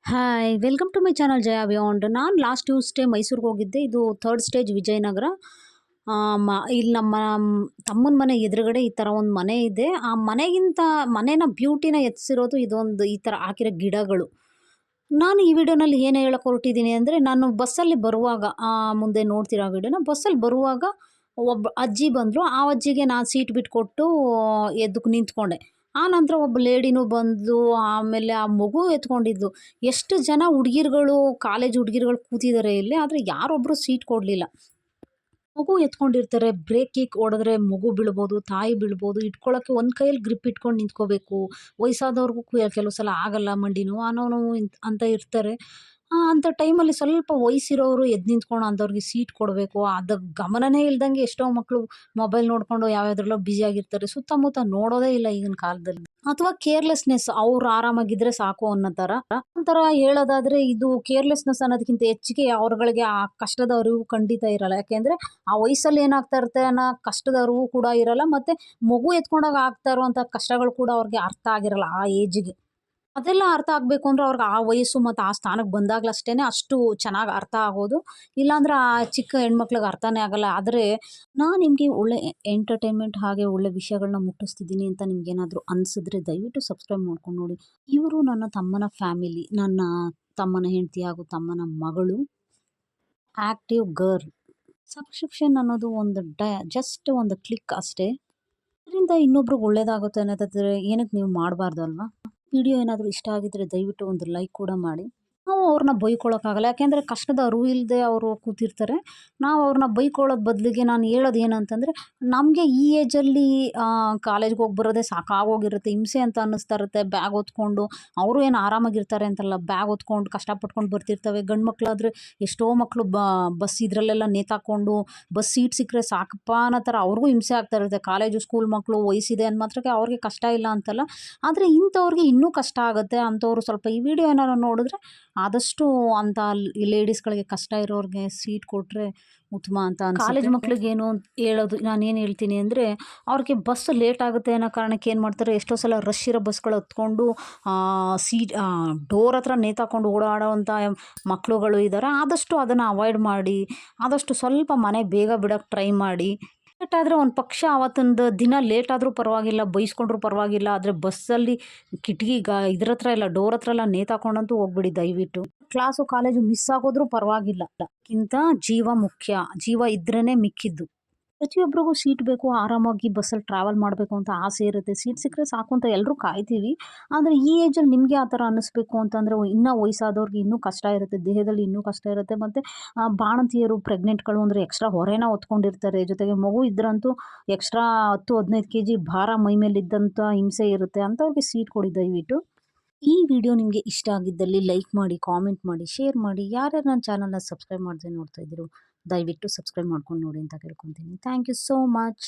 Hi welcome to my channel Jaya beyond. ನಾನು last Tuesday ಮೈಸೂರಿಗೆ ಹೋಗಿದ್ದೆ. ಇದು ಥರ್ಡ್ ಸ್ಟೇಜ್ ವಿಜಯನಗರ. ಇಲ್ಲಿ ನಮ್ಮ ತಮ್ಮನ ಮನೆ ಎದುರುಗಡೆ ಈ ಥರ ಒಂದು ಮನೆ ಇದೆ. ಆ ಮನೆಗಿಂತ ಮನೆನ ಬ್ಯೂಟಿನ ಹೆಚ್ಚಿರೋದು ಇದೊಂದು ಈ ಥರ ಹಾಕಿರೋ ಗಿಡಗಳು. ನಾನು ಈ ವಿಡಿಯೋನಲ್ಲಿ ಏನು ಹೇಳಕ್ಕೆ ಹೊರಟಿದ್ದೀನಿ ಅಂದರೆ, ನಾನು ಬಸ್ಸಲ್ಲಿ ಬರುವಾಗ ಮುಂದೆ ನೋಡ್ತಿರೋ ವಿಡಿಯೋನ ಬಸ್ಸಲ್ಲಿ ಬರುವಾಗ ಒಬ್ಬ ಅಜ್ಜಿ ಬಂದರು. ಆ ಅಜ್ಜಿಗೆ ನಾನು ಸೀಟ್ ಬಿಟ್ಕೊಟ್ಟು ಎದ್ದಕ್ಕೆ ನಿಂತ್ಕೊಂಡೆ. ಆ ನಂತರ ಒಬ್ಬ ಲೇಡಿನೂ ಬಂದು ಆಮೇಲೆ ಆ ಮಗು ಎತ್ಕೊಂಡಿದ್ದು. ಎಷ್ಟು ಜನ ಹುಡುಗಿರುಗಳು, ಕಾಲೇಜ್ ಹುಡುಗಿರುಗಳು ಕೂತಿದ್ದಾರೆ ಇಲ್ಲಿ. ಆದರೆ ಯಾರೊಬ್ಬರು ಸೀಟ್ ಕೊಡಲಿಲ್ಲ. ಮಗು ಎತ್ಕೊಂಡಿರ್ತಾರೆ, ಬ್ರೇಕ್ ಕಿಕ್ ಹೊಡೆದ್ರೆ ಮಗು ಬೀಳ್ಬೋದು, ತಾಯಿ ಬೀಳ್ಬೋದು. ಇಟ್ಕೊಳ್ಳೋಕ್ಕೆ ಒಂದು ಕೈಯಲ್ಲಿ ಗ್ರಿಪ್ ಇಟ್ಕೊಂಡು ನಿಂತ್ಕೋಬೇಕು. ವಯಸ್ಸಾದವ್ರಿಗೂ ಕೆಲವು ಸಲ ಆಗಲ್ಲ, ಮಂಡಿ ನೋವು, ಆ ನೋವು ನೋವು ಅಂತ ಇರ್ತಾರೆ. ಅಂಥ ಟೈಮಲ್ಲಿ ಸ್ವಲ್ಪ ವಯಸ್ಸಿರೋರು ಎದ್ದು ನಿಂತ್ಕೊಂಡು ಅಂಥವ್ರಿಗೆ ಸೀಟ್ ಕೊಡಬೇಕು. ಅದಕ್ಕೆ ಗಮನನೇ ಇಲ್ದಂಗೆ ಎಷ್ಟೋ ಮಕ್ಕಳು ಮೊಬೈಲ್ ನೋಡಿಕೊಂಡು ಯಾವ್ಯಾವುದ್ರಲ್ಲೋ ಬ್ಯುಸಿಯಾಗಿರ್ತಾರೆ. ಸುತ್ತಮುತ್ತ ನೋಡೋದೇ ಇಲ್ಲ ಈಗಿನ ಕಾಲದಲ್ಲಿ. ಅಥವಾ ಕೇರ್ಲೆಸ್ನೆಸ್, ಅವ್ರು ಆರಾಮಾಗಿದ್ದರೆ ಸಾಕು ಅನ್ನೋ ಥರ. ಒಂಥರ ಹೇಳೋದಾದರೆ, ಇದು ಕೇರ್ಲೆಸ್ನೆಸ್ ಅನ್ನೋದಕ್ಕಿಂತ ಹೆಚ್ಚಿಗೆ ಅವ್ರುಗಳಿಗೆ ಆ ಕಷ್ಟದ ಅರಿವು ಖಂಡಿತ ಇರಲ್ಲ. ಯಾಕೆಂದರೆ ಆ ವಯಸ್ಸಲ್ಲಿ ಏನಾಗ್ತಾ ಇರುತ್ತೆ ಅನ್ನೋ ಕಷ್ಟದ ಅರಿವು ಕೂಡ ಇರಲ್ಲ. ಮತ್ತು ಮಗು ಎತ್ಕೊಂಡಾಗ ಆಗ್ತಾ ಇರುವಂಥ ಕಷ್ಟಗಳು ಕೂಡ ಅವ್ರಿಗೆ ಅರ್ಥ ಆಗಿರಲ್ಲ ಆ ಏಜಿಗೆ. ಅದೆಲ್ಲ ಅರ್ಥ ಆಗಬೇಕು ಅಂದ್ರೆ ಅವ್ರಿಗೆ ಆ ವಯಸ್ಸು ಮತ್ತು ಆ ಸ್ಥಾನಕ್ಕೆ ಬಂದಾಗಲಷ್ಟೇ ಅಷ್ಟು ಚೆನ್ನಾಗಿ ಅರ್ಥ ಆಗೋದು. ಇಲ್ಲಾಂದ್ರೆ ಆ ಚಿಕ್ಕ ಹೆಣ್ಮಕ್ಳಿಗೆ ಅರ್ಥನೇ ಆಗಲ್ಲ. ಆದರೆ ನಾನು ನಿಮಗೆ ಒಳ್ಳೆ ಎಂಟರ್ಟೈನ್ಮೆಂಟ್ ಹಾಗೆ ಒಳ್ಳೆ ವಿಷಯಗಳನ್ನ ಮುಟ್ಟಿಸ್ತಿದ್ದೀನಿ ಅಂತ ನಿಮ್ಗೇನಾದರೂ ಅನಿಸಿದ್ರೆ ದಯವಿಟ್ಟು ಸಬ್ಸ್ಕ್ರೈಬ್ ಮಾಡ್ಕೊಂಡು ನೋಡಿ. ಇವರು ನನ್ನ ತಮ್ಮನ ಫ್ಯಾಮಿಲಿ, ನನ್ನ ತಮ್ಮನ ಹೆಂಡತಿ ಹಾಗೂ ತಮ್ಮನ ಮಗಳು. Active girl. ಸಬ್ಸ್ಕ್ರಿಪ್ಷನ್ ಅನ್ನೋದು ಒಂದು ಜಸ್ಟ್ ಒಂದು ಕ್ಲಿಕ್ ಅಷ್ಟೇ. ಇದರಿಂದ ಇನ್ನೊಬ್ರಿಗೆ ಒಳ್ಳೇದಾಗುತ್ತೆ ಅನ್ನೋದಾದರೆ ಏನಕ್ಕೆ ನೀವು ಮಾಡಬಾರ್ದು ಅಲ್ವಾ? ವಿಡಿಯೋ ಏನಾದರೂ ಇಷ್ಟ ಆಗಿದ್ದರೆ ದಯವಿಟ್ಟು ಒಂದು ಲೈಕ್ ಕೂಡ ಮಾಡಿ. ನಾವು ಅವ್ರನ್ನ ಬೈಕೊಳ್ಳೋಕ್ಕಾಗಲ್ಲ. ಯಾಕೆಂದರೆ ಕಷ್ಟದ ಅರಿವು ಇಲ್ಲದೆ ಅವರು ಕೂತಿರ್ತಾರೆ. ನಾವು ಅವ್ರನ್ನ ಬೈಕೊಳ್ಳೋದು ಬದಲಿಗೆ ನಾನು ಹೇಳೋದು ಏನಂತಂದರೆ, ನಮಗೆ ಈ ಏಜಲ್ಲಿ ಕಾಲೇಜ್ಗೆ ಹೋಗಿ ಬರೋದೇ ಸಾಕಾಗೋಗಿರುತ್ತೆ. ಹಿಂಸೆ ಅಂತ ಅನ್ನಿಸ್ತಾ ಇರುತ್ತೆ. ಬ್ಯಾಗ್ ಹೊತ್ಕೊಂಡು ಅವರು ಏನು ಆರಾಮಾಗಿರ್ತಾರೆ ಅಂತಲ್ಲ, ಬ್ಯಾಗ್ ಹೊತ್ಕೊಂಡು ಕಷ್ಟಪಟ್ಕೊಂಡು ಬರ್ತಿರ್ತವೆ. ಗಂಡು ಮಕ್ಕಳಾದರೆ ಎಷ್ಟೋ ಮಕ್ಕಳು ಬಸ್ ಇದರಲ್ಲೆಲ್ಲ ನೇತಾಕೊಂಡು ಬಸ್ ಸೀಟ್ ಸಿಕ್ಕರೆ ಸಾಕಪ್ಪ ಅನ್ನೋ ಥರ ಅವ್ರಿಗೂ ಹಿಂಸೆ ಆಗ್ತಾ ಇರುತ್ತೆ. ಕಾಲೇಜು ಸ್ಕೂಲ್ ಮಕ್ಕಳು ವಯಸ್ಸಿದೆ ಅಂದ ಮಾತ್ರಕ್ಕೆ ಅವ್ರಿಗೆ ಕಷ್ಟ ಇಲ್ಲ ಅಂತಲ್ಲ. ಆದರೆ ಇಂಥವ್ರಿಗೆ ಇನ್ನೂ ಕಷ್ಟ ಆಗುತ್ತೆ. ಅಂಥವ್ರು ಸ್ವಲ್ಪ ಈ ವಿಡಿಯೋ ಏನಾರು ನೋಡಿದ್ರೆ ಆದಷ್ಟು ಅಂಥ ಲೇಡೀಸ್ಗಳಿಗೆ, ಕಷ್ಟ ಇರೋರಿಗೆ ಸೀಟ್ ಕೊಟ್ಟರೆ ಉತ್ತಮ ಅಂತ ಅನ್ಸುತ್ತೆ. ಕಾಲೇಜ್ ಮಕ್ಳಿಗೇನು ಹೇಳೋದು, ನಾನೇನು ಹೇಳ್ತೀನಿ ಅಂದರೆ, ಅವ್ರಿಗೆ ಬಸ್ ಲೇಟ್ ಆಗುತ್ತೆ ಅನ್ನೋ ಕಾರಣಕ್ಕೆ ಏನು ಮಾಡ್ತಾರೆ, ಎಷ್ಟೋ ಸಲ ರಶ್ ಇರೋ ಬಸ್ಗಳು ಹತ್ಕೊಂಡು ಡೋರ್ ಹತ್ರ ನೇತಾಕೊಂಡು ಓಡಾಡೋವಂಥ ಮಕ್ಕಳುಗಳು ಇದ್ದಾರೆ. ಆದಷ್ಟು ಅದನ್ನು ಅವಾಯ್ಡ್ ಮಾಡಿ, ಆದಷ್ಟು ಸ್ವಲ್ಪ ಮನೆ ಬೇಗ ಬಿಡೋಕ್ಕೆ ಟ್ರೈ ಮಾಡಿ. ಲೇಟ್ ಆದರೆ ಒಂದು ಪಕ್ಷ ಅವತ್ತೊಂದು ದಿನ ಲೇಟ್ ಆದರೂ ಪರವಾಗಿಲ್ಲ, ಬೈಸ್ಕೊಂಡ್ರೂ ಪರವಾಗಿಲ್ಲ. ಆದರೆ ಬಸ್ಸಲ್ಲಿ ಕಿಟಕಿ ಇದ್ರ ಹತ್ರ ಎಲ್ಲ ಡೋರ್ ಹತ್ರ ಎಲ್ಲ ನೇತಾಕೊಂಡಂತೂ ಹೋಗ್ಬಿಡಿ ದಯವಿಟ್ಟು. ಕ್ಲಾಸು ಕಾಲೇಜು ಮಿಸ್ ಆಗೋದ್ರೂ ಪರವಾಗಿಲ್ಲ. ಅದಕ್ಕಿಂತ ಜೀವ ಮುಖ್ಯ. ಜೀವ ಇದ್ರೇ ಮಿಕ್ಕಿದ್ದು. ಪ್ರತಿಯೊಬ್ಬರಿಗೂ ಸೀಟ್ ಬೇಕು, ಆರಾಮಾಗಿ ಬಸ್ಸಲ್ಲಿ ಟ್ರಾವೆಲ್ ಮಾಡಬೇಕು ಅಂತ ಆಸೆ ಇರುತ್ತೆ. ಸೀಟ್ ಸಿಕ್ಕರೆ ಸಾಕು ಅಂತ ಎಲ್ಲರೂ ಕಾಯ್ತೀವಿ. ಆದರೆ ಈ ಏಜಲ್ಲಿ ನಿಮಗೆ ಆ ಥರ ಅನ್ನಿಸ್ಬೇಕು ಅಂತಂದರೆ, ಇನ್ನೂ ವಯಸ್ಸಾದವ್ರಿಗೆ ಇನ್ನೂ ಕಷ್ಟ ಇರುತ್ತೆ, ದೇಹದಲ್ಲಿ ಇನ್ನೂ ಕಷ್ಟ ಇರುತ್ತೆ. ಮತ್ತು ಬಾಣಂತಿಯರು, ಪ್ರೆಗ್ನೆಂಟ್ಗಳು ಅಂದರೆ ಎಕ್ಸ್ಟ್ರಾ ಹೊರೆನ ಹೊತ್ಕೊಂಡಿರ್ತಾರೆ. ಜೊತೆಗೆ ಮಗು ಇದ್ರಂತೂ ಎಕ್ಸ್ಟ್ರಾ 10-15 kg ಭಾರ ಮೈ ಮೇಲಿದ್ದಂಥ ಹಿಂಸೆ ಇರುತ್ತೆ. ಅಂಥವ್ರಿಗೆ ಸೀಟ್ ಕೊಡಿ ದಯವಿಟ್ಟು. ಈ ವಿಡಿಯೋ ನಿಮಗೆ ಇಷ್ಟ ಆಗಿದ್ದಲ್ಲಿ ಲೈಕ್ ಮಾಡಿ, ಕಾಮೆಂಟ್ ಮಾಡಿ, ಶೇರ್ ಮಾಡಿ. ಯಾರ್ಯಾರು ನನ್ನ ಚಾನಲ್ನ ಸಬ್ಸ್ಕ್ರೈಬ್ ಮಾಡದೆ ನೋಡ್ತಾ ಇದ್ದೀರೋ ದಯವಿಟ್ಟು ಸಬ್ಸ್ಕ್ರೈಬ್ ಮಾಡ್ಕೊಂಡು ನೋಡಿ ಅಂತ ಕೇಳ್ಕೊತೀನಿ. Thank you so much.